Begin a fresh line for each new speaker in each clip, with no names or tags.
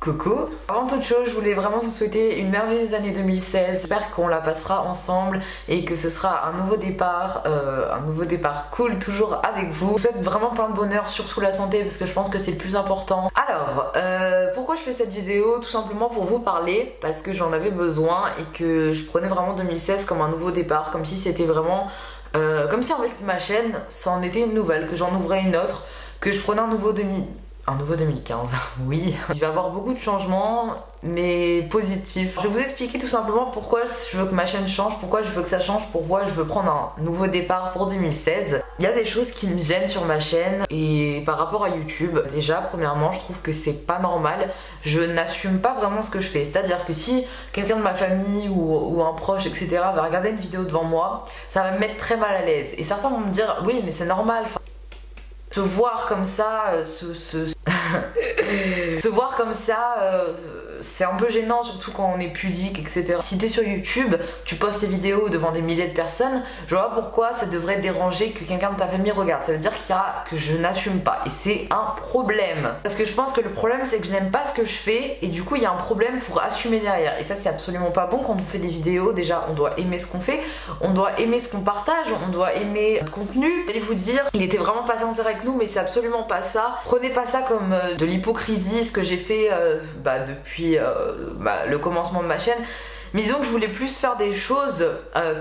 Coucou. Avant toute chose, je voulais vraiment vous souhaiter une merveilleuse année 2016. J'espère qu'on la passera ensemble et que ce sera un nouveau départ cool, toujours avec vous. Je vous souhaite vraiment plein de bonheur, surtout la santé, parce que je pense que c'est le plus important. Alors, pourquoi je fais cette vidéo? Tout simplement pour vous parler, parce que j'en avais besoin et que je prenais vraiment 2016 comme un nouveau départ, comme si c'était vraiment... comme si en fait ma chaîne, c'en était une nouvelle, que j'en ouvrais une autre, que je prenais un nouveau 2015, oui. Il va y avoir beaucoup de changements, mais positifs. Je vais vous expliquer tout simplement pourquoi je veux que ma chaîne change, pourquoi je veux que ça change, pourquoi je veux prendre un nouveau départ pour 2016. Il y a des choses qui me gênent sur ma chaîne et par rapport à YouTube, déjà, premièrement, je trouve que c'est pas normal. Je n'assume pas vraiment ce que je fais. C'est-à-dire que si quelqu'un de ma famille ou un proche, etc. va regarder une vidéo devant moi, ça va me mettre très mal à l'aise. Et certains vont me dire, oui, mais c'est normal. Se voir comme ça, se voir comme ça, c'est un peu gênant, surtout quand on est pudique, etc. Si t'es sur YouTube, tu postes tes vidéos devant des milliers de personnes, je vois pourquoi ça devrait déranger que quelqu'un de ta famille regarde. Ça veut dire que je n'assume pas, et c'est un problème. Parce que je pense que le problème, c'est que je n'aime pas ce que je fais, et du coup, il y a un problème pour assumer derrière. Et ça, c'est absolument pas bon quand on fait des vidéos. Déjà, on doit aimer ce qu'on fait, on doit aimer ce qu'on partage, on doit aimer notre contenu. Vous allez vous dire, il était vraiment pas sincère avec nous, mais c'est absolument pas ça. Prenez pas ça comme de l'hypocrisie, ce que j'ai fait depuis le commencement de ma chaîne. Mais disons que je voulais plus faire des choses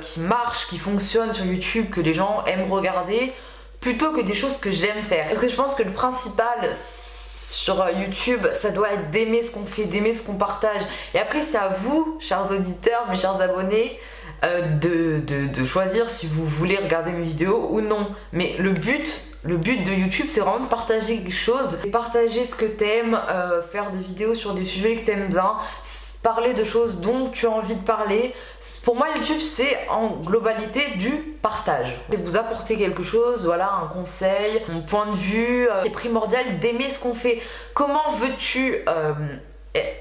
qui marchent, qui fonctionnent sur YouTube, que les gens aiment regarder, plutôt que des choses que j'aime faire. Parce que je pense que le principal sur YouTube, ça doit être d'aimer ce qu'on fait, d'aimer ce qu'on partage. Et après, c'est à vous, chers auditeurs, mes chers abonnés, de choisir si vous voulez regarder mes vidéos ou non. Mais le but de YouTube, c'est vraiment de partager quelque chose, partager ce que t'aimes, faire des vidéos sur des sujets que t'aimes bien, parler de choses dont tu as envie de parler. Pour moi, YouTube, c'est en globalité du partage. C'est vous apporter quelque chose, voilà, un conseil, mon point de vue. C'est primordial d'aimer ce qu'on fait. Comment veux-tu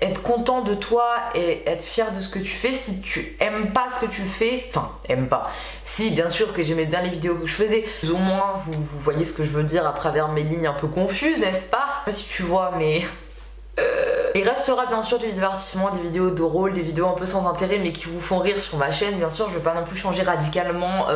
être content de toi et être fier de ce que tu fais si tu aimes pas ce que tu fais? Enfin, aimes pas. Si, bien sûr que j'aimais bien les vidéos que je faisais. Au moins, vous voyez ce que je veux dire à travers mes lignes un peu confuses, n'est-ce pas? Je sais pas si tu vois, mais... Il restera bien sûr du divertissement, des vidéos de rôle, des vidéos un peu sans intérêt mais qui vous font rire sur ma chaîne. Bien sûr, je vais pas non plus changer radicalement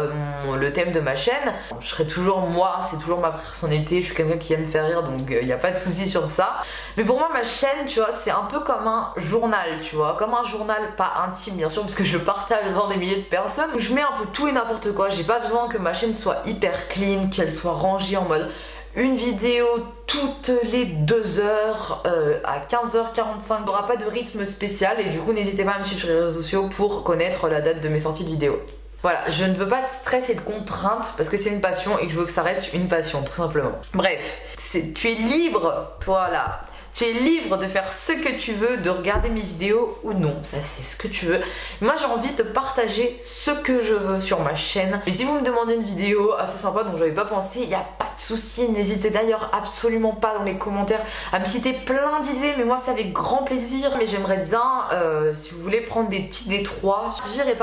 le thème de ma chaîne. Je serai toujours moi, c'est toujours ma personnalité, je suis quelqu'un qui aime faire rire, donc il n'y a pas de souci sur ça. Mais pour moi, ma chaîne, tu vois, c'est un peu comme un journal, tu vois, comme un journal pas intime bien sûr, parce que je partage devant des milliers de personnes. Où je mets un peu tout et n'importe quoi, j'ai pas besoin que ma chaîne soit hyper clean, qu'elle soit rangée en mode... Une vidéo toutes les 2 heures à 15h45, il n'y aura pas de rythme spécial et du coup n'hésitez pas à me suivre sur les réseaux sociaux pour connaître la date de mes sorties de vidéos. Voilà, je ne veux pas de stress et de contraintes parce que c'est une passion et que je veux que ça reste une passion tout simplement. Bref, tu es libre, toi là. Tu es libre de faire ce que tu veux, de regarder mes vidéos ou non, ça c'est ce que tu veux. Moi j'ai envie de partager ce que je veux sur ma chaîne. Et si vous me demandez une vidéo assez sympa dont j'avais pas pensé, il n'y a pas de souci. N'hésitez d'ailleurs absolument pas dans les commentaires à me citer plein d'idées, mais moi c'est avec grand plaisir. Mais j'aimerais bien, si vous voulez, prendre des petits détroits, et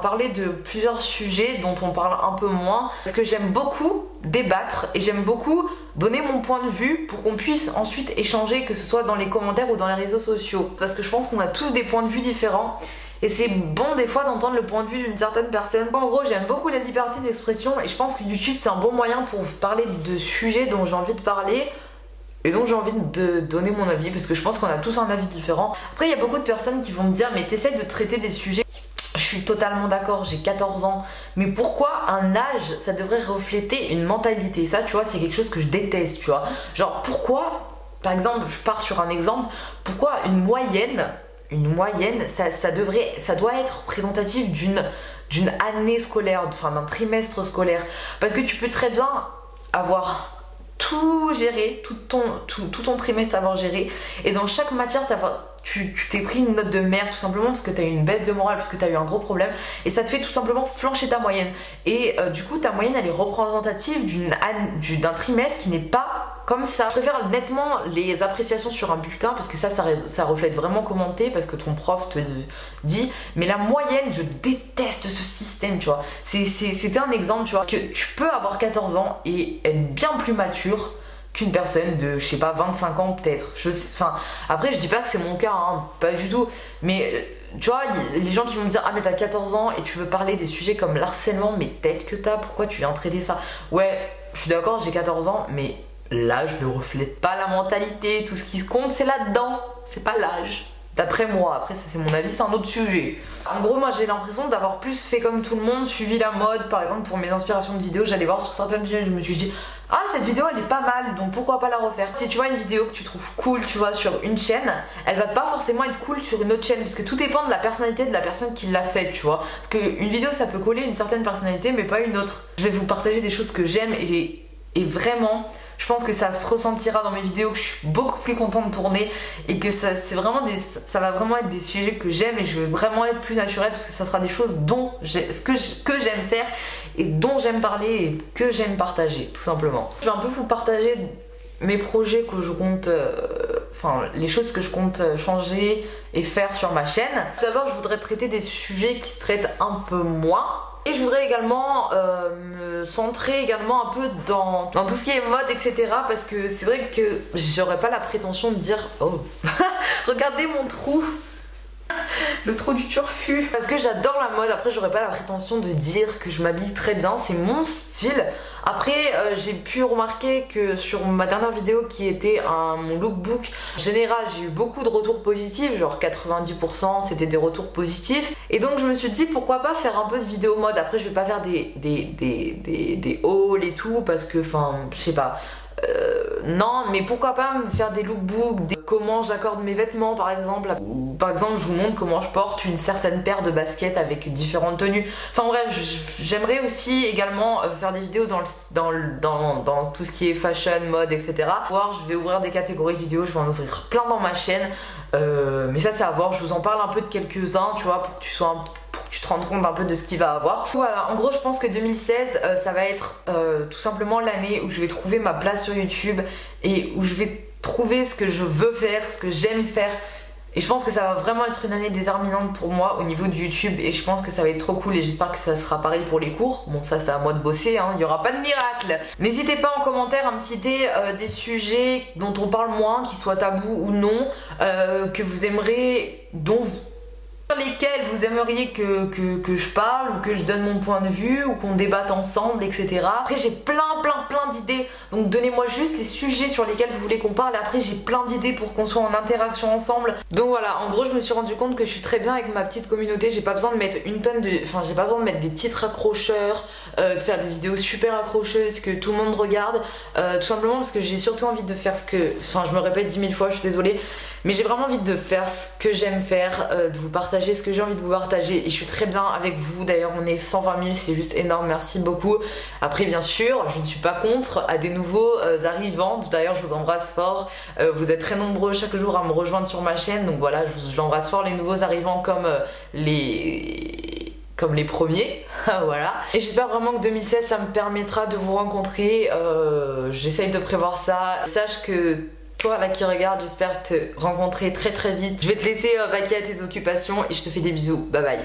parler de plusieurs sujets dont on parle un peu moins. Parce que j'aime beaucoup débattre et j'aime beaucoup donner mon point de vue pour qu'on puisse ensuite échanger, que ce soit dans les commentaires ou dans les réseaux sociaux. Parce que je pense qu'on a tous des points de vue différents et c'est bon des fois d'entendre le point de vue d'une certaine personne. En gros, j'aime beaucoup la liberté d'expression et je pense que YouTube c'est un bon moyen pour vous parler de sujets dont j'ai envie de parler et dont j'ai envie de donner mon avis, parce que je pense qu'on a tous un avis différent. Après, il y a beaucoup de personnes qui vont me dire mais t'essayes de traiter des sujets. Je suis totalement d'accord, j'ai 14 ans, mais pourquoi un âge, ça devrait refléter une mentalité? Ça, tu vois, c'est quelque chose que je déteste, tu vois. Genre, pourquoi, par exemple, je pars sur un exemple, pourquoi une moyenne, ça doit être représentatif d'une année scolaire, enfin d'un trimestre scolaire. Parce que tu peux très bien avoir tout géré, tout ton trimestre avoir géré, et dans chaque matière tu t'es pris une note de merde tout simplement parce que t'as eu une baisse de morale, parce que t'as eu un gros problème, et ça te fait tout simplement flancher ta moyenne. Et du coup ta moyenne elle est représentative d'un trimestre qui n'est pas comme ça. Je préfère nettement les appréciations sur un bulletin parce que ça reflète vraiment comment t'es, parce que ton prof te dit, mais la moyenne, je déteste ce système, tu vois. C'était un exemple, tu vois, parce que tu peux avoir 14 ans et être bien plus mature qu'une personne de, je sais pas, 25 ans peut-être. Enfin, après je dis pas que c'est mon cas, hein, pas du tout, mais tu vois, les gens qui vont me dire ah mais t'as 14 ans et tu veux parler des sujets comme l'harcèlement, mais tête que t'as, pourquoi tu viens traiter ça? Ouais, je suis d'accord, j'ai 14 ans, mais l'âge ne reflète pas la mentalité, tout ce qui se compte c'est là-dedans, c'est pas l'âge. D'après moi, après ça c'est mon avis, c'est un autre sujet. En gros moi j'ai l'impression d'avoir plus fait comme tout le monde, suivi la mode. Par exemple pour mes inspirations de vidéos, j'allais voir sur certaines vidéos et je me suis dit ah cette vidéo elle est pas mal, donc pourquoi pas la refaire. Si tu vois une vidéo que tu trouves cool, tu vois, sur une chaîne, elle va pas forcément être cool sur une autre chaîne, parce que tout dépend de la personnalité de la personne qui l'a faite, tu vois. Parce qu'une vidéo ça peut coller une certaine personnalité mais pas une autre. Je vais vous partager des choses que j'aime et vraiment je pense que ça se ressentira dans mes vidéos, que je suis beaucoup plus contente de tourner et que ça va vraiment être des sujets que j'aime et je vais vraiment être plus naturelle parce que ça sera des choses que j'aime faire et dont j'aime parler et que j'aime partager, tout simplement. Je vais un peu vous partager mes projets que je compte, enfin les choses que je compte changer et faire sur ma chaîne. D'abord je voudrais traiter des sujets qui se traitent un peu moins. Et je voudrais également me centrer également un peu dans tout ce qui est mode, etc. Parce que c'est vrai que j'aurais pas la prétention de dire oh regardez mon trou, le trou du turfu. Parce que j'adore la mode, après j'aurais pas la prétention de dire que je m'habille très bien, c'est mon style. Après j'ai pu remarquer que sur ma dernière vidéo qui était mon lookbook général, j'ai eu beaucoup de retours positifs, genre 90% c'était des retours positifs. Et donc je me suis dit pourquoi pas faire un peu de vidéo mode. Après je vais pas faire des hauls et tout parce que enfin je sais pas. Non, mais pourquoi pas me faire des lookbooks, comment j'accorde mes vêtements par exemple. Par exemple je vous montre comment je porte une certaine paire de baskets avec différentes tenues. Enfin bref, j'aimerais aussi également faire des vidéos dans tout ce qui est fashion, mode, etc. Je vais ouvrir des catégories vidéo, je vais en ouvrir plein dans ma chaîne. Mais ça c'est à voir, je vous en parle un peu de quelques-uns, tu vois, pour que tu te rendes compte un peu de ce qu'il va avoir. Voilà, en gros je pense que 2016 ça va être tout simplement l'année où je vais trouver ma place sur YouTube et où je vais trouver ce que je veux faire, ce que j'aime faire. Et je pense que ça va vraiment être une année déterminante pour moi au niveau de YouTube et je pense que ça va être trop cool et j'espère que ça sera pareil pour les cours. Bon ça c'est à moi de bosser, hein, il n'y aura pas de miracle. N'hésitez pas en commentaire à me citer des sujets dont on parle moins, qui soient tabous ou non, que vous aimeriez, sur lesquels vous aimeriez que je parle ou que je donne mon point de vue ou qu'on débatte ensemble, etc. Après j'ai plein d'idées, donc donnez-moi juste les sujets sur lesquels vous voulez qu'on parle et après j'ai plein d'idées pour qu'on soit en interaction ensemble. Donc voilà, en gros je me suis rendu compte que je suis très bien avec ma petite communauté, j'ai pas besoin de mettre j'ai pas besoin de mettre des titres accrocheurs, de faire des vidéos super accrocheuses que tout le monde regarde, tout simplement parce que j'ai surtout envie de faire je me répète 10 000 fois, je suis désolée, mais j'ai vraiment envie de faire ce que j'aime faire, de vous partager ce que j'ai envie de vous partager et je suis très bien avec vous. D'ailleurs on est 120 000, c'est juste énorme, merci beaucoup. Après bien sûr je ne suis pas contre à des nouveaux arrivants, d'ailleurs je vous embrasse fort, vous êtes très nombreux chaque jour à me rejoindre sur ma chaîne, donc voilà j'embrasse fort les nouveaux arrivants comme les premiers. Voilà. Et j'espère vraiment que 2016 ça me permettra de vous rencontrer, j'essaye de prévoir ça. Sache que toi là qui regarde, j'espère te rencontrer très vite. Je vais te laisser vaquer à tes occupations et je te fais des bisous, bye bye.